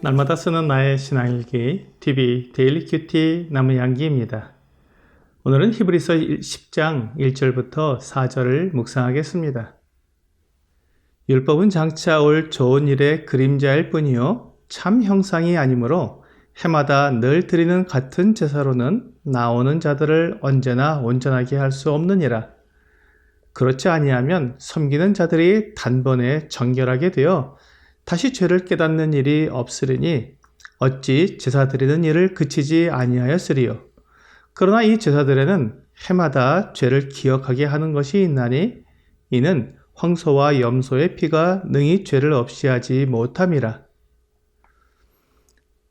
날마다 쓰는 나의 신앙일기 TV 데일리 큐티 남은양기입니다. 오늘은 히브리서 10장 1절부터 4절을 묵상하겠습니다. 율법은 장차 올 좋은 일의 그림자일 뿐이요 참 형상이 아니므로 해마다 늘 드리는 같은 제사로는 나오는 자들을 언제나 온전하게 할 수 없느니라. 그렇지 아니하면 섬기는 자들이 단번에 정결하게 되어 다시 죄를 깨닫는 일이 없으리니 어찌 제사 드리는 일을 그치지 아니하였으리요. 그러나 이 제사들에는 해마다 죄를 기억하게 하는 것이 있나니 이는 황소와 염소의 피가 능히 죄를 없이 하지 못함이라.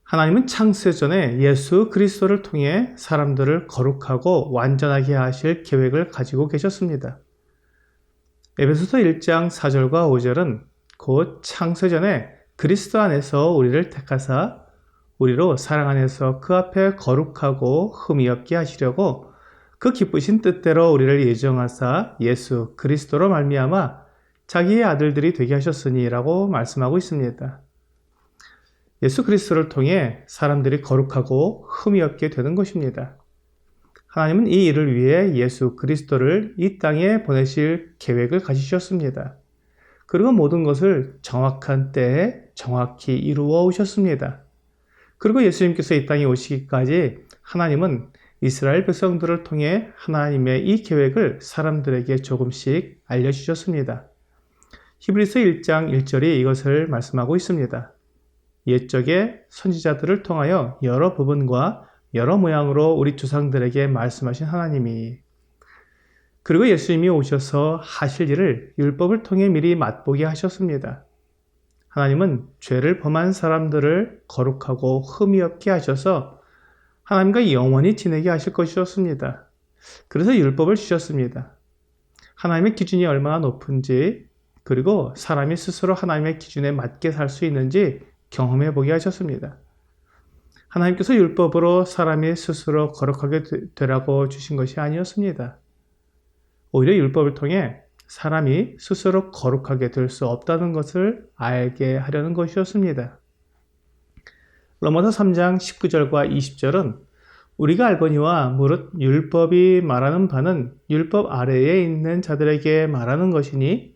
하나님은 창세전에 예수 그리스도를 통해 사람들을 거룩하고 완전하게 하실 계획을 가지고 계셨습니다. 에베소서 1장 4절과 5절은 곧 창세전에 그리스도 안에서 우리를 택하사 우리로 사랑 안에서 그 앞에 거룩하고 흠이 없게 하시려고 그 기쁘신 뜻대로 우리를 예정하사 예수 그리스도로 말미암아 자기의 아들들이 되게 하셨으니 라고 말씀하고 있습니다. 예수 그리스도를 통해 사람들이 거룩하고 흠이 없게 되는 것입니다. 하나님은 이 일을 위해 예수 그리스도를 이 땅에 보내실 계획을 가지셨습니다. 그리고 모든 것을 정확한 때에 정확히 이루어 오셨습니다. 그리고 예수님께서 이 땅에 오시기까지 하나님은 이스라엘 백성들을 통해 하나님의 이 계획을 사람들에게 조금씩 알려주셨습니다. 히브리서 1장 1절이 이것을 말씀하고 있습니다. 옛적에 선지자들을 통하여 여러 부분과 여러 모양으로 우리 조상들에게 말씀하신 하나님이 그리고 예수님이 오셔서 하실 일을 율법을 통해 미리 맛보게 하셨습니다. 하나님은 죄를 범한 사람들을 거룩하고 흠이 없게 하셔서 하나님과 영원히 지내게 하실 것이었습니다. 그래서 율법을 주셨습니다. 하나님의 기준이 얼마나 높은지 그리고 사람이 스스로 하나님의 기준에 맞게 살 수 있는지 경험해 보게 하셨습니다. 하나님께서 율법으로 사람이 스스로 거룩하게 되라고 주신 것이 아니었습니다. 오히려 율법을 통해 사람이 스스로 거룩하게 될 수 없다는 것을 알게 하려는 것이었습니다. 로마서 3장 19절과 20절은 우리가 알거니와 무릇 율법이 말하는 바는 율법 아래에 있는 자들에게 말하는 것이니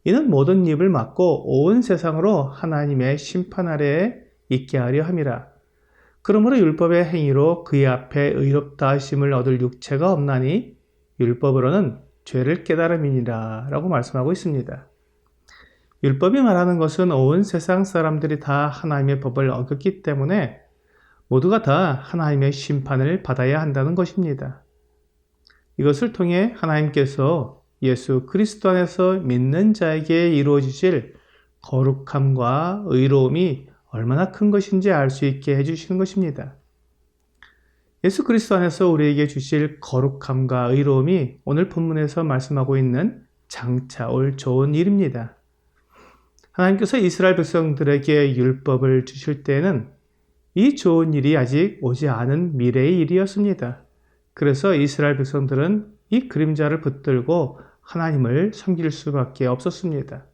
이는 모든 입을 막고 온 세상으로 하나님의 심판 아래에 있게 하려 함이라. 그러므로 율법의 행위로 그의 앞에 의롭다 하심을 얻을 육체가 없나니 율법으로는 죄를 깨달음이니라 라고 말씀하고 있습니다. 율법이 말하는 것은 온 세상 사람들이 다 하나님의 법을 어겼기 때문에 모두가 다 하나님의 심판을 받아야 한다는 것입니다. 이것을 통해 하나님께서 예수 그리스도 안에서 믿는 자에게 이루어지실 거룩함과 의로움이 얼마나 큰 것인지 알 수 있게 해주시는 것입니다. 예수 그리스도 안에서 우리에게 주실 거룩함과 의로움이 오늘 본문에서 말씀하고 있는 장차 올 좋은 일입니다. 하나님께서 이스라엘 백성들에게 율법을 주실 때에는 이 좋은 일이 아직 오지 않은 미래의 일이었습니다. 그래서 이스라엘 백성들은 이 그림자를 붙들고 하나님을 섬길 수밖에 없었습니다.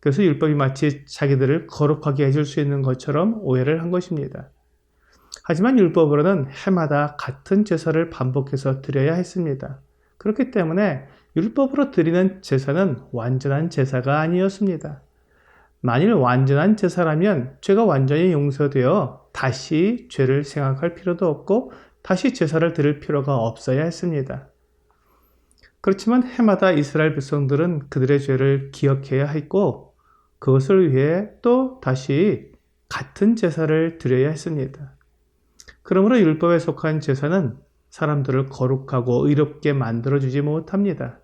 그래서 율법이 마치 자기들을 거룩하게 해줄 수 있는 것처럼 오해를 한 것입니다. 하지만 율법으로는 해마다 같은 제사를 반복해서 드려야 했습니다. 그렇기 때문에 율법으로 드리는 제사는 완전한 제사가 아니었습니다. 만일 완전한 제사라면 죄가 완전히 용서되어 다시 죄를 생각할 필요도 없고 다시 제사를 드릴 필요가 없어야 했습니다. 그렇지만 해마다 이스라엘 백성들은 그들의 죄를 기억해야 했고 그것을 위해 또 다시 같은 제사를 드려야 했습니다. 그러므로 율법에 속한 제사는 사람들을 거룩하고 의롭게 만들어주지 못합니다.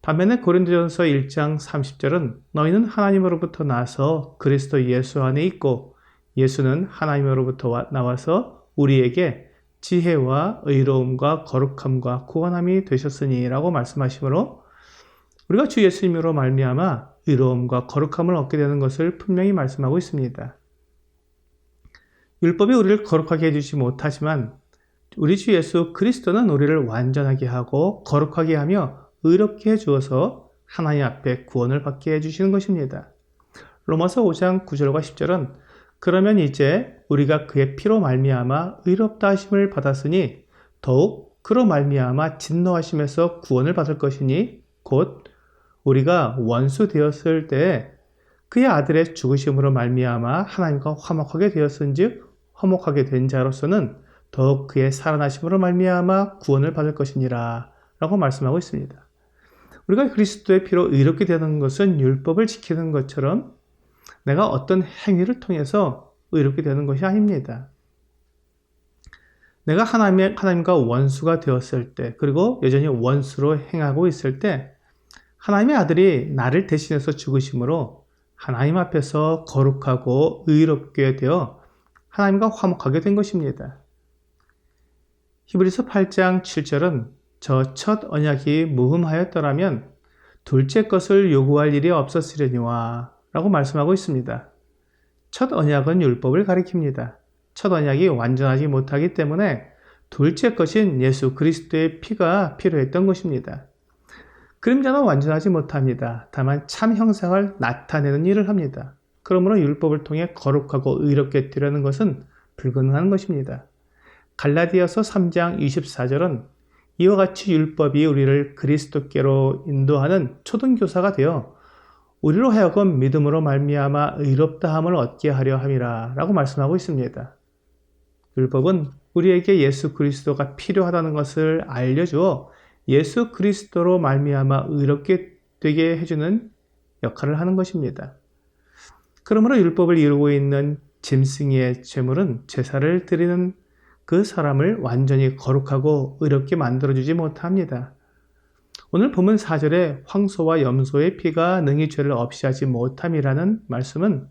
반면에 고린도전서 1장 30절은 너희는 하나님으로부터 나서 그리스도 예수 안에 있고 예수는 하나님으로부터 나와서 우리에게 지혜와 의로움과 거룩함과 구원함이 되셨으니 라고 말씀하시므로 우리가 주 예수님으로 말미암아 의로움과 거룩함을 얻게 되는 것을 분명히 말씀하고 있습니다. 율법이 우리를 거룩하게 해주지 못하지만 우리 주 예수 그리스도는 우리를 완전하게 하고 거룩하게 하며 의롭게 해주어서 하나님 앞에 구원을 받게 해주시는 것입니다. 로마서 5장 9절과 10절은 그러면 이제 우리가 그의 피로 말미암아 의롭다 하심을 받았으니 더욱 그로 말미암아 진노하심에서 구원을 받을 것이니 곧 우리가 원수 되었을 때에 그의 아들의 죽으심으로 말미암아 하나님과 화목하게 되었은즉 화목하게 된 자로서는 더욱 그의 살아나심으로 말미암아 구원을 받을 것이니라 라고 말씀하고 있습니다. 우리가 그리스도의 피로 의롭게 되는 것은 율법을 지키는 것처럼 내가 어떤 행위를 통해서 의롭게 되는 것이 아닙니다. 내가 하나님과 원수가 되었을 때, 그리고 여전히 원수로 행하고 있을 때 하나님의 아들이 나를 대신해서 죽으심으로 하나님 앞에서 거룩하고 의롭게 되어 하나님과 화목하게 된 것입니다. 히브리서 8장 7절은 저 첫 언약이 무흠하였더라면 둘째 것을 요구할 일이 없었으려니와 라고 말씀하고 있습니다. 첫 언약은 율법을 가리킵니다. 첫 언약이 완전하지 못하기 때문에 둘째 것인 예수 그리스도의 피가 필요했던 것입니다. 그림자는 완전하지 못합니다. 다만 참 형상을 나타내는 일을 합니다. 그러므로 율법을 통해 거룩하고 의롭게 되려는 것은 불가능한 것입니다. 갈라디아서 3장 24절은 이와 같이 율법이 우리를 그리스도께로 인도하는 초등교사가 되어 우리로 하여금 믿음으로 말미암아 의롭다함을 얻게 하려 함이라 라고 말씀하고 있습니다. 율법은 우리에게 예수 그리스도가 필요하다는 것을 알려주어 예수 그리스도로 말미암아 의롭게 되게 해주는 역할을 하는 것입니다. 그러므로 율법을 이루고 있는 짐승의 제물은 제사를 드리는 그 사람을 완전히 거룩하고 의롭게 만들어주지 못합니다. 오늘 본문 4절에 황소와 염소의 피가 능히 죄를 없이 하지 못함이라는 말씀은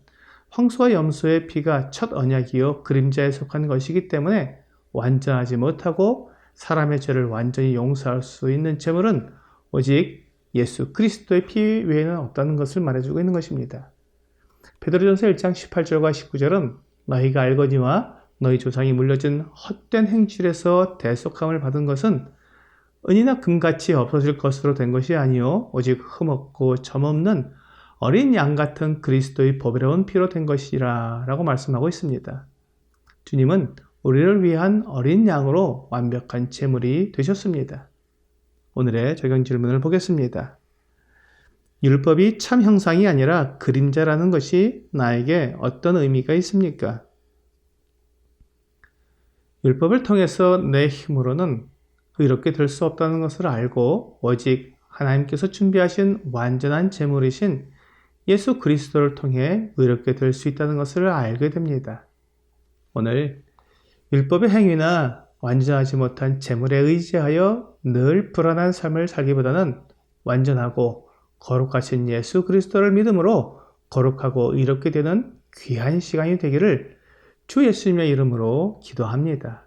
황소와 염소의 피가 첫 언약이요 그림자에 속한 것이기 때문에 완전하지 못하고 사람의 죄를 완전히 용서할 수 있는 제물은 오직 예수 그리스도의 피 외에는 없다는 것을 말해주고 있는 것입니다. 베드로전서 1장 18절과 19절은 너희가 알거니와 너희 조상이 물려준 헛된 행실에서 대속함을 받은 것은 은이나 금같이 없어질 것으로 된 것이 아니요 오직 흠없고 점없는 어린 양 같은 그리스도의 보배로운 피로 된 것이라 라고 말씀하고 있습니다. 주님은 우리를 위한 어린 양으로 완벽한 제물이 되셨습니다. 오늘의 적용 질문을 보겠습니다. 율법이 참 형상이 아니라 그림자라는 것이 나에게 어떤 의미가 있습니까? 율법을 통해서 내 힘으로는 의롭게 될 수 없다는 것을 알고 오직 하나님께서 준비하신 완전한 제물이신 예수 그리스도를 통해 의롭게 될 수 있다는 것을 알게 됩니다. 오늘 율법의 행위나 완전하지 못한 제물에 의지하여 늘 불안한 삶을 살기보다는 완전하고 거룩하신 예수 그리스도를 믿음으로 거룩하고 의롭게 되는 귀한 시간이 되기를 주 예수님의 이름으로 기도합니다.